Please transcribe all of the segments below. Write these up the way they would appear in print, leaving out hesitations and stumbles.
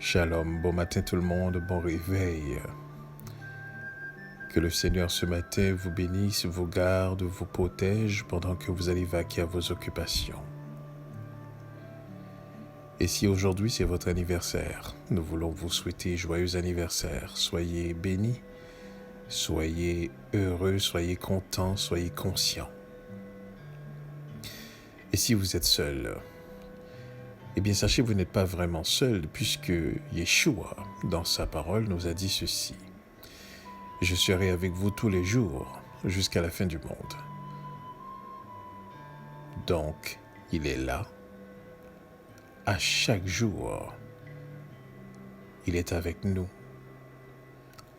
Shalom, bon matin tout le monde, bon réveil. Que le Seigneur ce matin vous bénisse, vous garde, vous protège pendant que vous allez vaquer à vos occupations. Et si aujourd'hui c'est votre anniversaire, nous voulons vous souhaiter joyeux anniversaire. Soyez bénis, soyez heureux, soyez contents, soyez conscients. Et si vous êtes seul, eh bien sachez que vous n'êtes pas vraiment seul puisque Yeshua, dans sa parole, nous a dit ceci. Je serai avec vous tous les jours jusqu'à la fin du monde. Donc, il est là. À chaque jour, il est avec nous.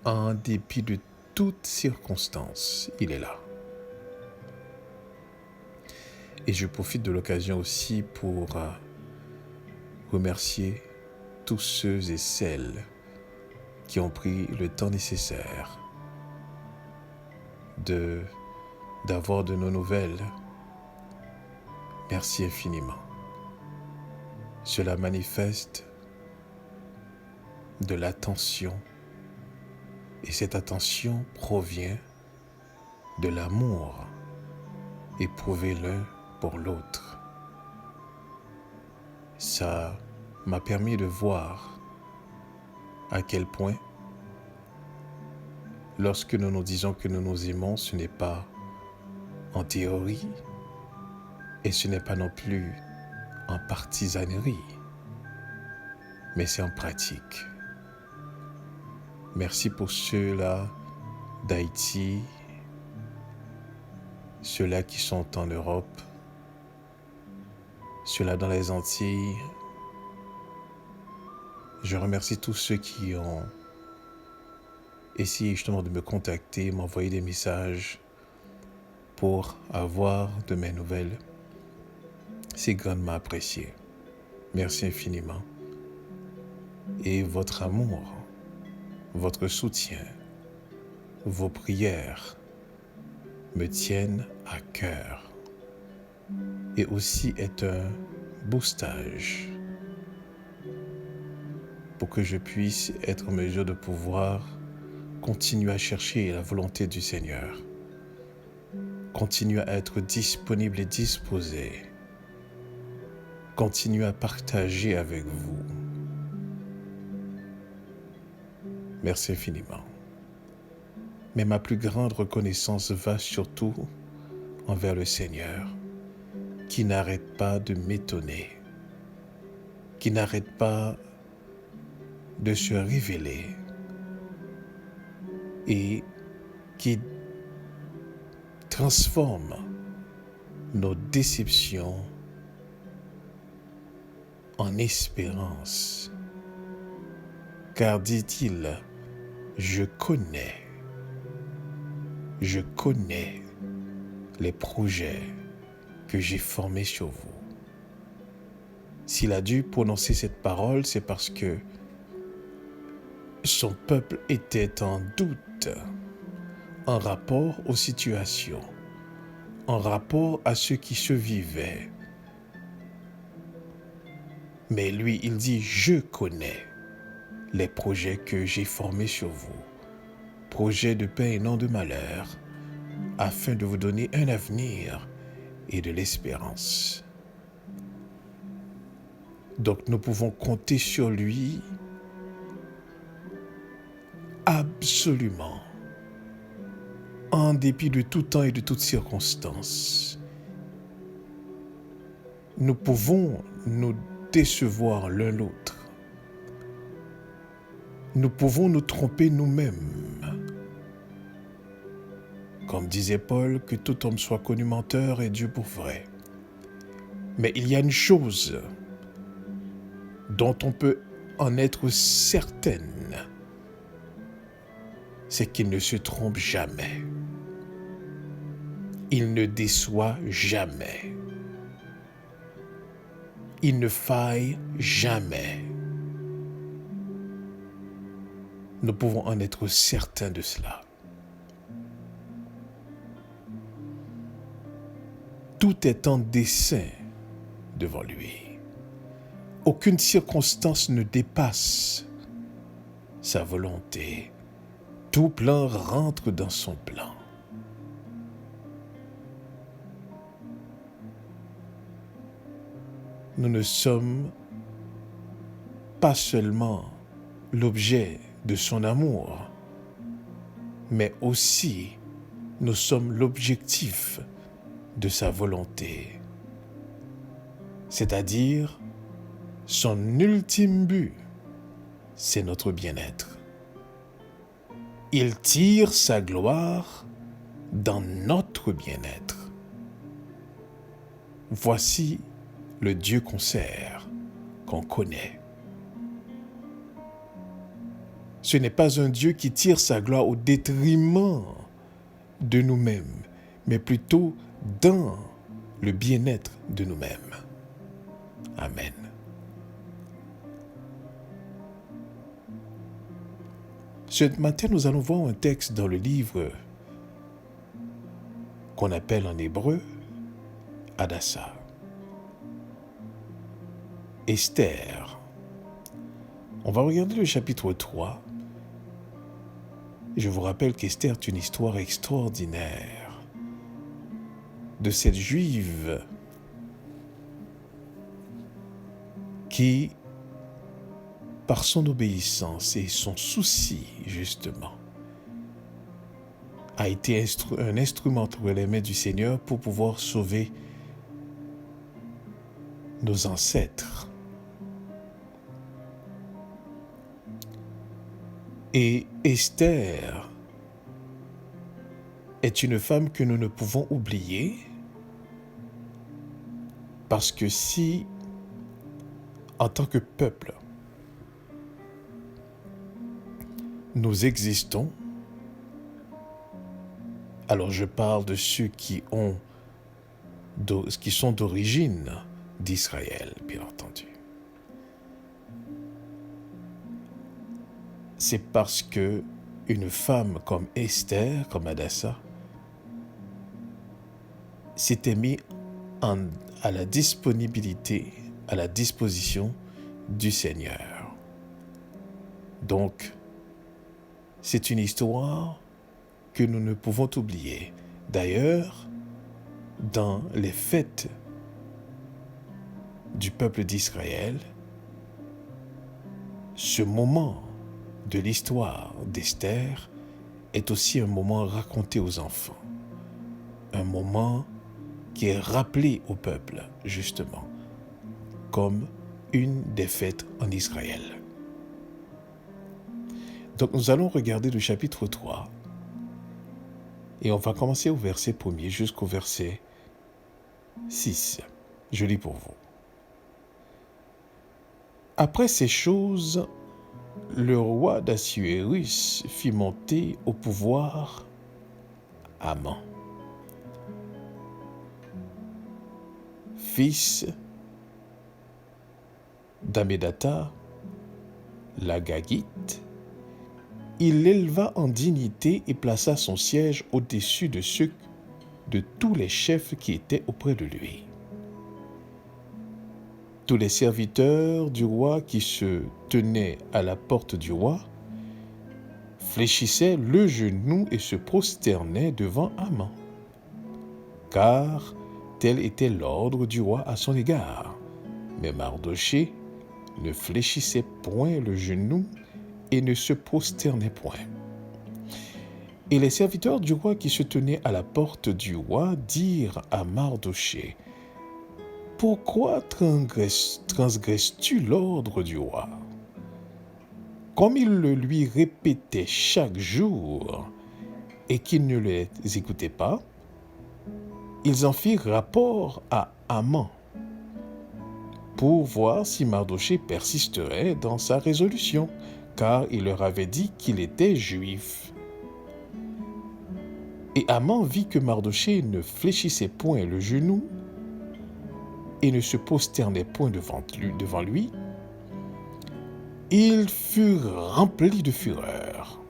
En dépit de toutes circonstances, il est là. Et je profite de l'occasion aussi pour remercier tous ceux et celles qui ont pris le temps nécessaire d'avoir de nos nouvelles. Merci infiniment. Cela manifeste de l'attention et cette attention provient de l'amour éprouvé l'un pour l'autre. Ça m'a permis de voir à quel point lorsque nous nous disons que nous nous aimons, ce n'est pas en théorie et ce n'est pas non plus en partisanerie, mais c'est en pratique. Merci pour ceux-là d'Haïti, ceux-là qui sont en Europe, ceux-là dans les Antilles. Je remercie tous ceux qui ont essayé justement de me contacter, m'envoyer des messages pour avoir de mes nouvelles. C'est grandement apprécié. Merci infiniment. Et votre amour, votre soutien, vos prières me tiennent à cœur et aussi est un boostage pour que je puisse être en mesure de pouvoir continuer à chercher la volonté du Seigneur, continuer à être disponible et disposé, continuer à partager avec vous. Merci infiniment. Mais ma plus grande reconnaissance va surtout envers le Seigneur, qui n'arrête pas de m'étonner, qui n'arrête pas de se révéler et qui transforme nos déceptions en espérance. Car dit-il, je connais les projets que j'ai formés sur vous. S'il a dû prononcer cette parole, c'est parce que son peuple était en doute en rapport aux situations, en rapport à ce qui se vivait. Mais lui, il dit, je connais les projets que j'ai formés sur vous, projets de paix et non de malheur, afin de vous donner un avenir et de l'espérance. Donc nous pouvons compter sur lui absolument, en dépit de tout temps et de toutes circonstances. Nous pouvons nous décevoir l'un l'autre. Nous pouvons nous tromper nous-mêmes. Comme disait Paul, que tout homme soit connu menteur et Dieu pour vrai. Mais il y a une chose dont on peut en être certaine, c'est qu'il ne se trompe jamais. Il ne déçoit jamais. Il ne faille jamais. Nous pouvons en être certains de cela. Tout est en dessein devant lui. Aucune circonstance ne dépasse sa volonté. Tout plan rentre dans son plan. Nous ne sommes pas seulement l'objet de son amour, mais aussi nous sommes l'objectif de sa volonté. C'est-à-dire, son ultime but, c'est notre bien-être. Il tire sa gloire dans notre bien-être. Voici le Dieu qu'on sert, qu'on connaît. Ce n'est pas un Dieu qui tire sa gloire au détriment de nous-mêmes, mais plutôt dans le bien-être de nous-mêmes. Amen. Ce matin, nous allons voir un texte dans le livre qu'on appelle en hébreu Hadassah. Esther. On va regarder le chapitre 3. Je vous rappelle qu'Esther est une histoire extraordinaire de cette juive qui, par son obéissance et son souci, justement, a été un instrument entre les mains du Seigneur pour pouvoir sauver nos ancêtres. Et Esther est une femme que nous ne pouvons oublier parce que si, en tant que peuple, nous existons, alors je parle de ceux qui sont d'origine d'Israël, bien entendu. C'est parce que une femme comme Esther, comme Hadassah, s'était mise à la disponibilité, à la disposition du Seigneur. Donc, c'est une histoire que nous ne pouvons oublier. D'ailleurs, dans les fêtes du peuple d'Israël, ce moment de l'histoire d'Esther est aussi un moment raconté aux enfants. Un moment qui est rappelé au peuple, justement, comme une des fêtes en Israël. Donc nous allons regarder le chapitre 3 et on va commencer au verset 1er jusqu'au verset 6. Je lis pour vous. Après ces choses, le roi d'Assuérus fit monter au pouvoir Haman, fils d'Ammédatha, l'Agagite. Il l'éleva en dignité et plaça son siège au-dessus de tous les chefs qui étaient auprès de lui. Tous les serviteurs du roi qui se tenaient à la porte du roi fléchissaient le genou et se prosternaient devant Haman, car tel était l'ordre du roi à son égard. Mais Mardochée ne fléchissait point le genou et ne se prosternait point. Et les serviteurs du roi qui se tenaient à la porte du roi dirent à Mardochée: Pourquoi transgresses-tu l'ordre du roi? Comme il le lui répétait chaque jour et qu'il ne les écoutait pas, ils en firent rapport à Haman pour voir si Mardochée persisterait dans sa résolution, car il leur avait dit qu'il était juif. Et Haman vit que Mardochée ne fléchissait point le genou et ne se prosternait point devant lui. Il fut rempli de fureur.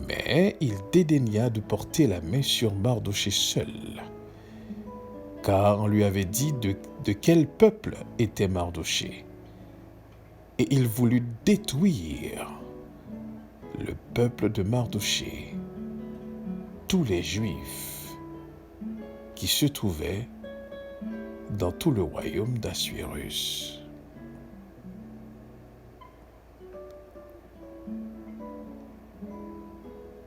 Mais il dédaigna de porter la main sur Mardochée seul. car on lui avait dit de quel peuple était Mardochée. Et il voulut détruire le peuple de Mardochée, tous les Juifs qui se trouvaient dans tout le royaume d'Assuérus.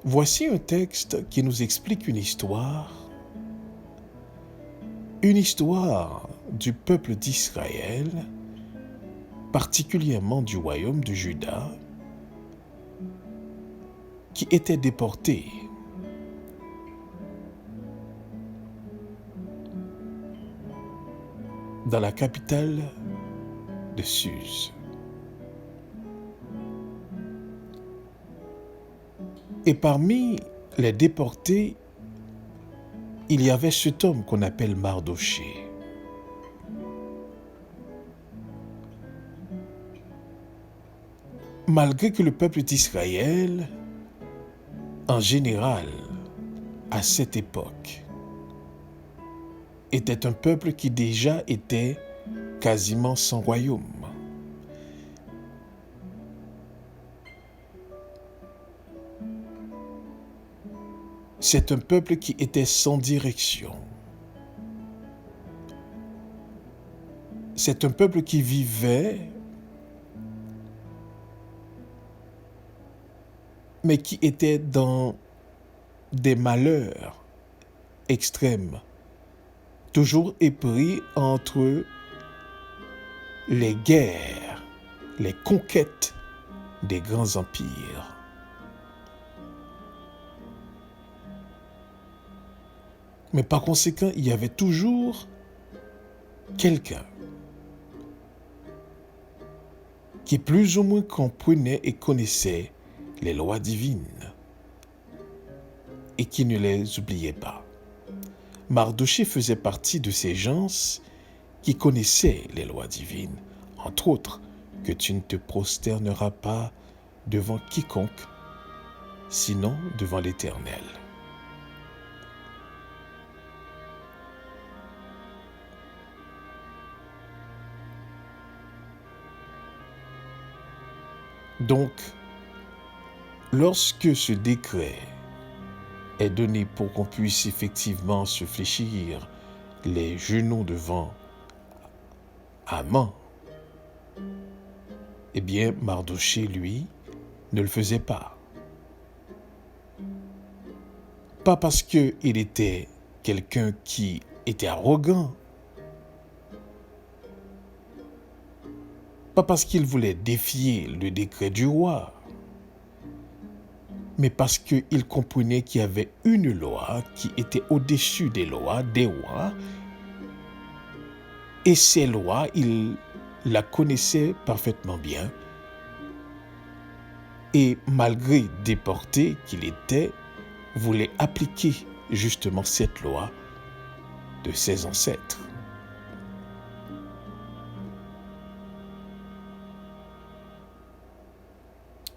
Voici un texte qui nous explique une histoire du peuple d'Israël, particulièrement du royaume de Juda, qui était déporté dans la capitale de Suse. Et parmi les déportés, il y avait cet homme qu'on appelle Mardochée. Malgré que le peuple d'Israël, en général, à cette époque, était un peuple qui déjà était quasiment sans royaume. C'est un peuple qui était sans direction. C'est un peuple qui vivait, mais qui était dans des malheurs extrêmes, toujours épris entre les guerres, les conquêtes des grands empires. Mais par conséquent, il y avait toujours quelqu'un qui plus ou moins comprenait et connaissait les lois divines et qui ne les oubliait pas. Mardochée faisait partie de ces gens qui connaissaient les lois divines, entre autres que tu ne te prosterneras pas devant quiconque, sinon devant l'Éternel. Donc, lorsque ce décret est donné pour qu'on puisse effectivement se fléchir les genoux devant Haman, eh bien, Mardochée, lui, ne le faisait pas. Pas parce qu'il était quelqu'un qui était arrogant, pas parce qu'il voulait défier le décret du roi, mais parce qu'il comprenait qu'il y avait une loi qui était au-dessus des lois des rois, et ces lois, il la connaissait parfaitement bien, et malgré déporté qu'il était, voulait appliquer justement cette loi de ses ancêtres.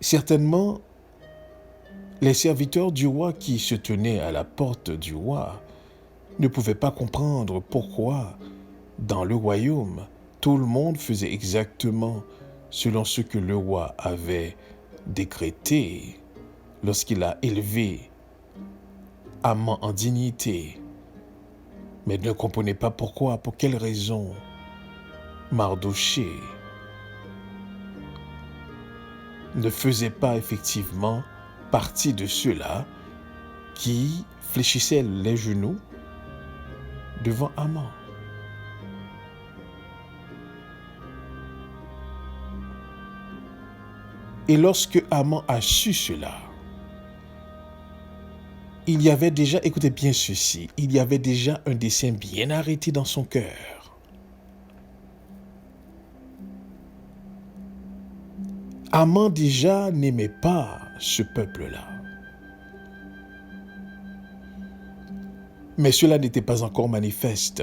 Certainement, les serviteurs du roi qui se tenaient à la porte du roi ne pouvaient pas comprendre pourquoi, dans le royaume, tout le monde faisait exactement selon ce que le roi avait décrété lorsqu'il a élevé Haman en dignité, mais ne comprenaient pas pourquoi, pour quelle raison Mardochée ne faisait pas effectivement partie de ceux-là qui fléchissaient les genoux devant Haman. Et lorsque Haman a su cela, il y avait déjà, écoutez bien ceci, il y avait déjà un dessein bien arrêté dans son cœur. Haman déjà n'aimait pas ce peuple-là. Mais cela n'était pas encore manifeste.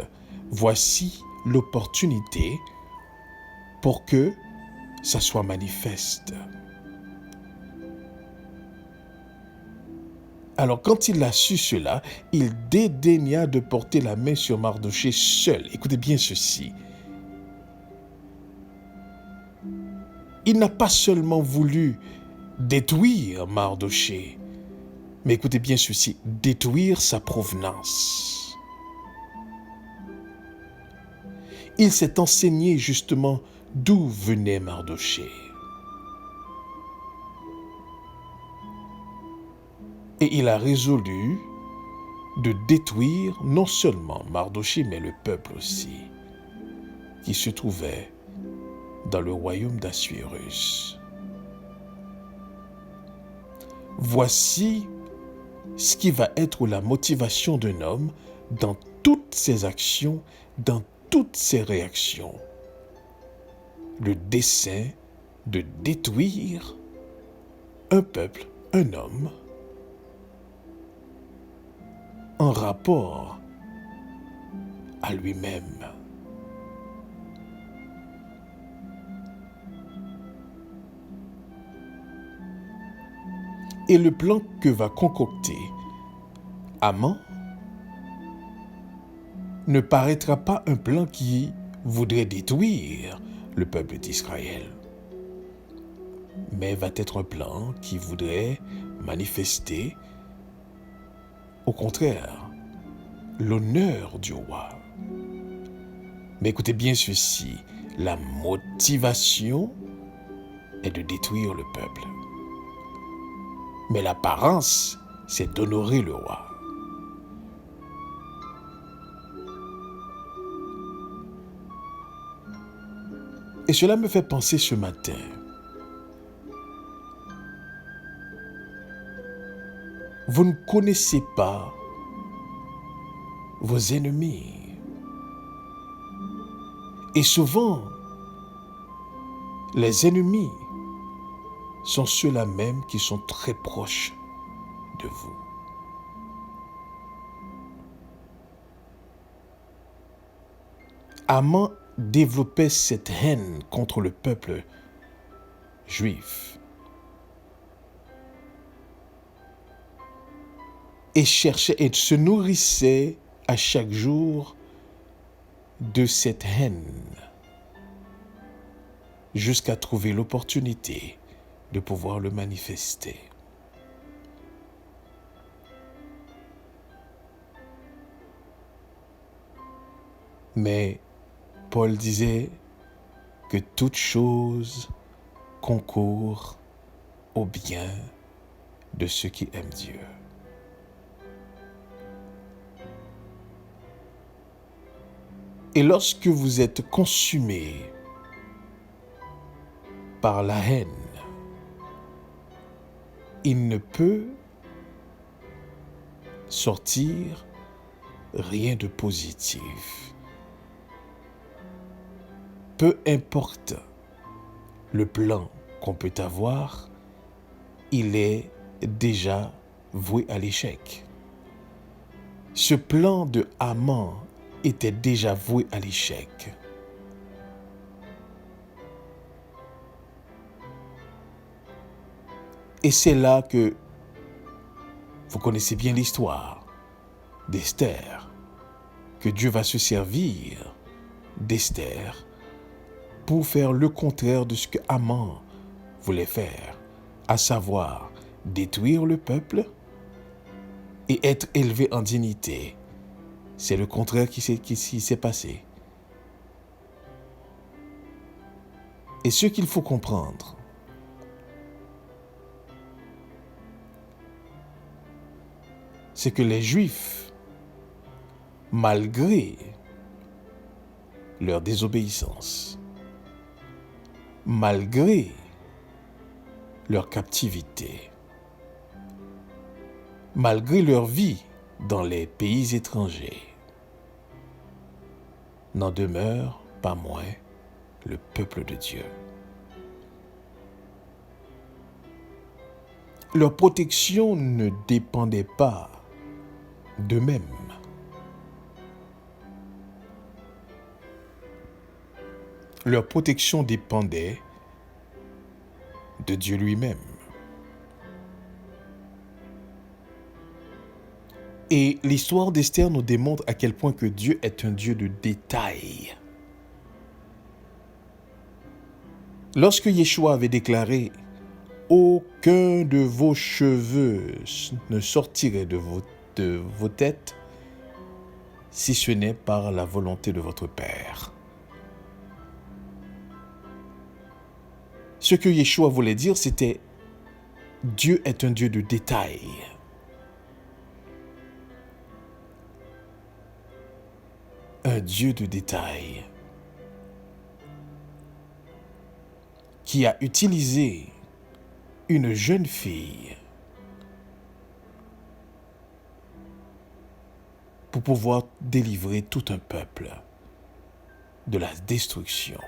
Voici l'opportunité pour que ça soit manifeste. Alors quand il a su cela, il dédaigna de porter la main sur Mardochée seul. Écoutez bien ceci. Il n'a pas seulement voulu détruire Mardochée, mais écoutez bien ceci, détruire sa provenance. Il s'est enseigné justement d'où venait Mardochée. Et il a résolu de détruire non seulement Mardochée, mais le peuple aussi, qui se trouvait dans le royaume d'Assuérus. Voici ce qui va être la motivation d'un homme dans toutes ses actions, dans toutes ses réactions. Le dessein de détruire un peuple, un homme, en rapport à lui-même. Et le plan que va concocter Haman ne paraîtra pas un plan qui voudrait détruire le peuple d'Israël, mais va être un plan qui voudrait manifester, au contraire, l'honneur du roi. Mais écoutez bien ceci, la motivation est de détruire le peuple. Mais l'apparence, c'est d'honorer le roi. Et cela me fait penser ce matin. Vous ne connaissez pas vos ennemis. Et souvent, les ennemis sont ceux-là même qui sont très proches de vous. Haman développait cette haine contre le peuple juif et cherchait et se nourrissait à chaque jour de cette haine jusqu'à trouver l'opportunité de pouvoir le manifester. Mais Paul disait que toute chose concourt au bien de ceux qui aiment Dieu. Et lorsque vous êtes consumé par la haine, il ne peut sortir rien de positif. Peu importe le plan qu'on peut avoir, il est déjà voué à l'échec. Ce plan de Haman était déjà voué à l'échec. Et c'est là que vous connaissez bien l'histoire d'Esther, que Dieu va se servir d'Esther pour faire le contraire de ce que Haman voulait faire, à savoir détruire le peuple et être élevé en dignité. C'est le contraire qui s'est passé. Et ce qu'il faut comprendre, c'est que les Juifs, malgré leur désobéissance, malgré leur captivité, malgré leur vie dans les pays étrangers, n'en demeure pas moins le peuple de Dieu. Leur protection ne dépendait pas d'eux-mêmes. Leur protection dépendait de Dieu lui-même. Et l'histoire d'Esther nous démontre à quel point que Dieu est un Dieu de détails. Lorsque Yeshua avait déclaré « Aucun de vos cheveux ne sortirait de vos têtes si ce n'est par la volonté de votre Père. » Ce que Yeshua voulait dire, c'était « Dieu est un Dieu de détails. » Un Dieu de détails qui a utilisé une jeune fille pour pouvoir délivrer tout un peuple de la destruction.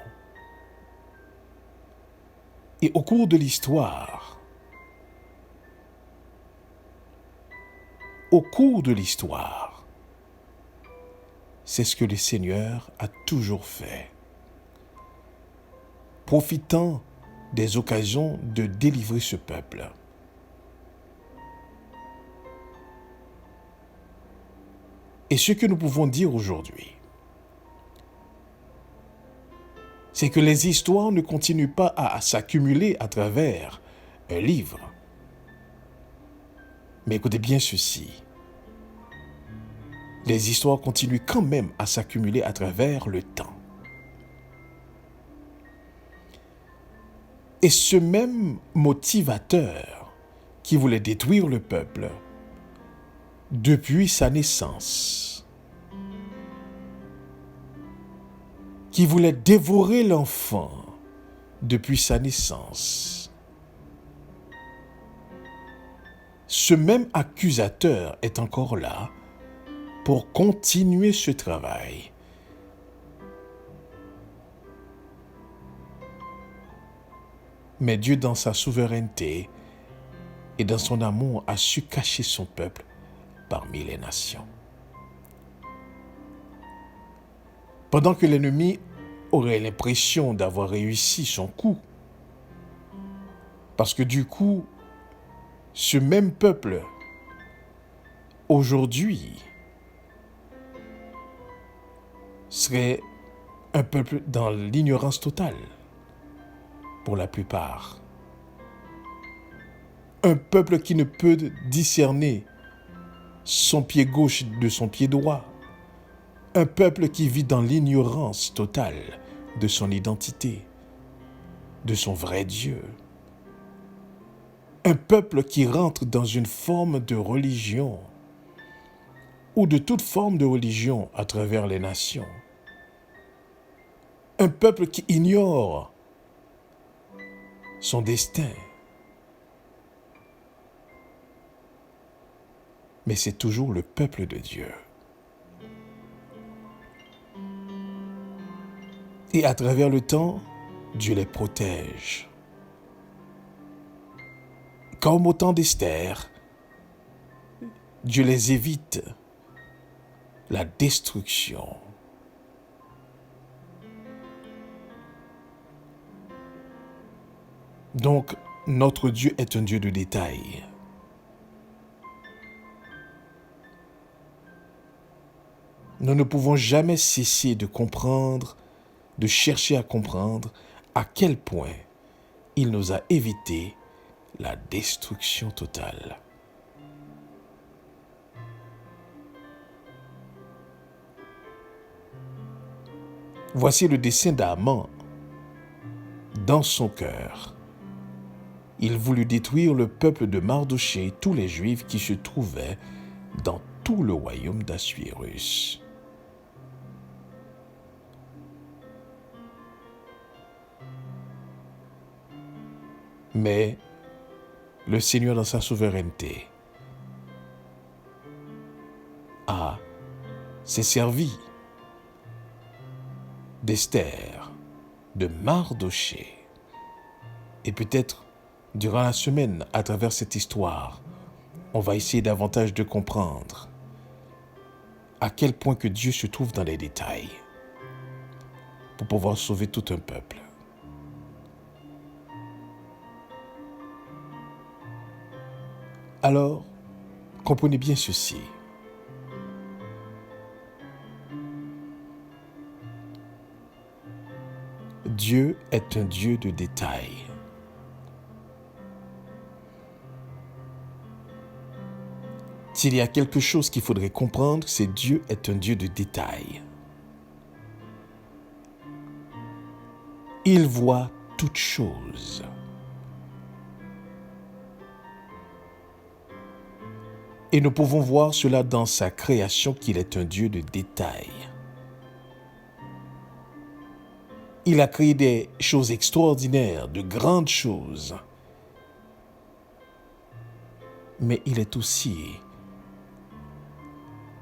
Et au cours de l'histoire, c'est ce que le Seigneur a toujours fait, profitant des occasions de délivrer ce peuple. Et ce que nous pouvons dire aujourd'hui, c'est que les histoires ne continuent pas à s'accumuler à travers un livre. Mais écoutez bien ceci. Les histoires continuent quand même à s'accumuler à travers le temps. Et ce même motivateur qui voulait détruire le peuple depuis sa naissance, qui voulait dévorer l'enfant depuis sa naissance, ce même accusateur est encore là pour continuer ce travail. Mais Dieu, dans sa souveraineté et dans son amour, a su cacher son peuple parmi les nations. Pendant que l'ennemi aurait l'impression d'avoir réussi son coup, parce que du coup, ce même peuple, aujourd'hui, serait un peuple dans l'ignorance totale, pour la plupart. Un peuple qui ne peut discerner son pied gauche de son pied droit. Un peuple qui vit dans l'ignorance totale de son identité, de son vrai Dieu. Un peuple qui rentre dans une forme de religion ou de toute forme de religion à travers les nations. Un peuple qui ignore son destin. Mais c'est toujours le peuple de Dieu. Et à travers le temps, Dieu les protège. Comme au temps d'Esther, Dieu les évite la destruction. Donc, notre Dieu est un Dieu de détails. Nous ne pouvons jamais cesser de comprendre, de chercher à comprendre à quel point il nous a évité la destruction totale. Voici le dessein d'Aman dans son cœur. Il voulut détruire le peuple de Mardochée et tous les Juifs qui se trouvaient dans tout le royaume d'Assuérus. Mais le Seigneur, dans sa souveraineté, s'est servi d'Esther, de Mardochée. Et peut-être, durant la semaine, à travers cette histoire, on va essayer davantage de comprendre à quel point que Dieu se trouve dans les détails pour pouvoir sauver tout un peuple. Alors, comprenez bien ceci. Dieu est un Dieu de détails. S'il y a quelque chose qu'il faudrait comprendre, c'est Dieu est un Dieu de détails. Il voit toutes choses. Et nous pouvons voir cela dans sa création qu'il est un Dieu de détails. Il a créé des choses extraordinaires, de grandes choses. Mais il est aussi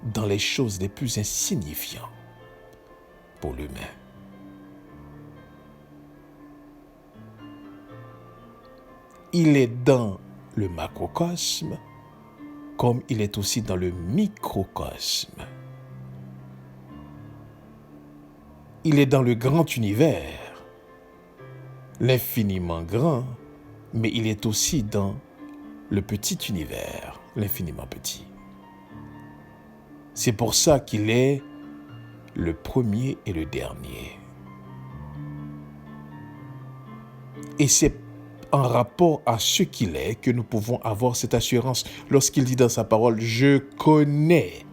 dans les choses les plus insignifiantes pour l'humain. Il est dans le macrocosme comme il est aussi dans le microcosme. Il est dans le grand univers, l'infiniment grand, mais il est aussi dans le petit univers, l'infiniment petit. C'est pour ça qu'il est le premier et le dernier. Et c'est en rapport à ce qu'il est que nous pouvons avoir cette assurance lorsqu'il dit dans sa parole « Je connais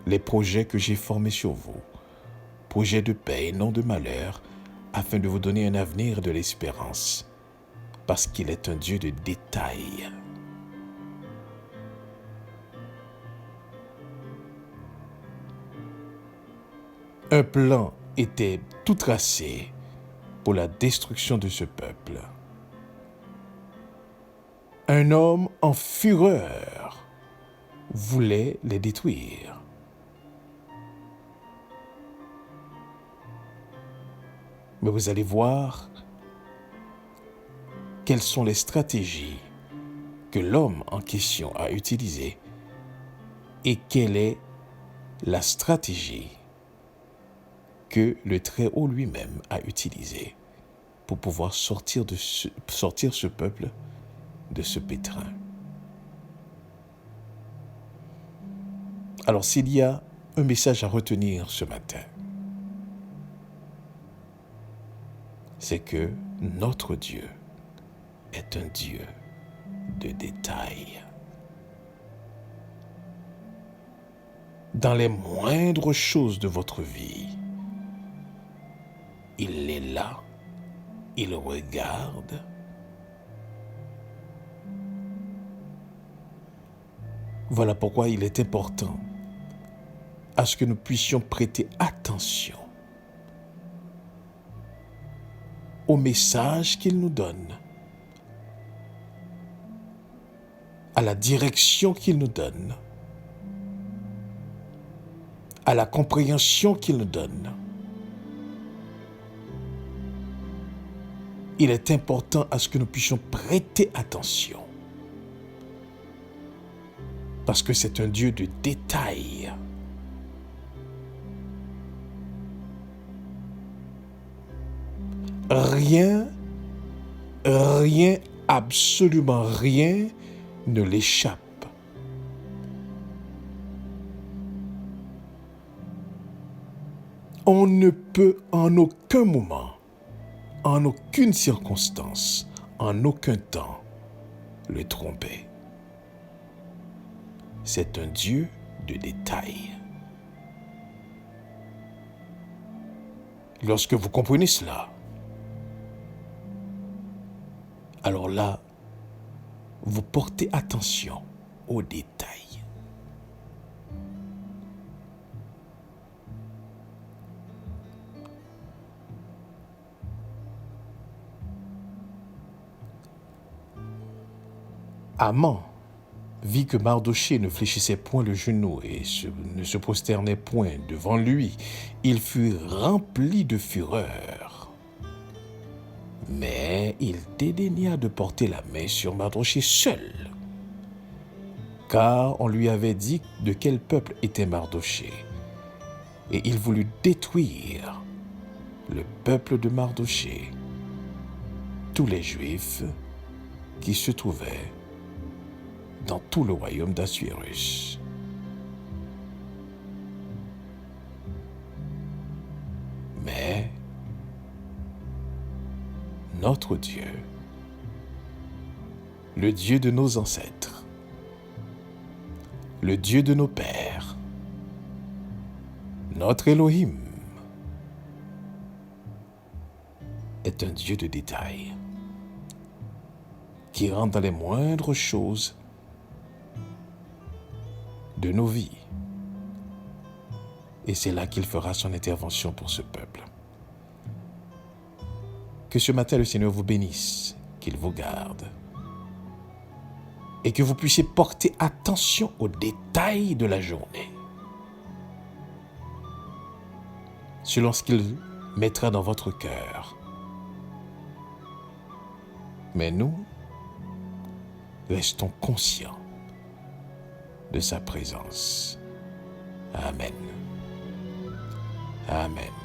les projets que j'ai formés sur vous, projets de paix et non de malheur, afin de vous donner un avenir et de l'espérance, parce qu'il est un Dieu de détails. » Un plan était tout tracé pour la destruction de ce peuple. Un homme en fureur voulait les détruire. Mais vous allez voir quelles sont les stratégies que l'homme en question a utilisées et quelle est la stratégie que le Très-Haut lui-même a utilisée pour pouvoir sortir ce peuple de ce pétrin. Alors, s'il y a un message à retenir ce matin, c'est que notre Dieu est un Dieu de détails. Dans les moindres choses de votre vie, il est là, il regarde. Voilà pourquoi il est important à ce que nous puissions prêter attention au message qu'il nous donne, à la direction qu'il nous donne, à la compréhension qu'il nous donne. Il est important à ce que nous puissions prêter attention. Parce que c'est un Dieu de détails. Rien, absolument rien ne l'échappe. On ne peut en aucun moment, en aucune circonstance, en aucun temps, le tromper. C'est un Dieu de détails. Lorsque vous comprenez cela, alors là, vous portez attention aux détails. Haman vit que Mardochée ne fléchissait point le genou et ne se prosternait point devant lui. Il fut rempli de fureur. Mais il dédaigna de porter la main sur Mardochée seul, car on lui avait dit de quel peuple était Mardochée. Et il voulut détruire le peuple de Mardochée, tous les Juifs qui se trouvaient dans tout le royaume d'Assuérus. Mais notre Dieu, le Dieu de nos ancêtres, le Dieu de nos pères, notre Elohim, est un Dieu de détails qui rentre dans les moindres choses de nos vies. Et c'est là qu'il fera son intervention pour ce peuple. Que ce matin le Seigneur vous bénisse, qu'il vous garde, et que vous puissiez porter attention aux détails de la journée, selon ce qu'il mettra dans votre cœur. Mais nous, restons conscients de sa présence. Amen. Amen.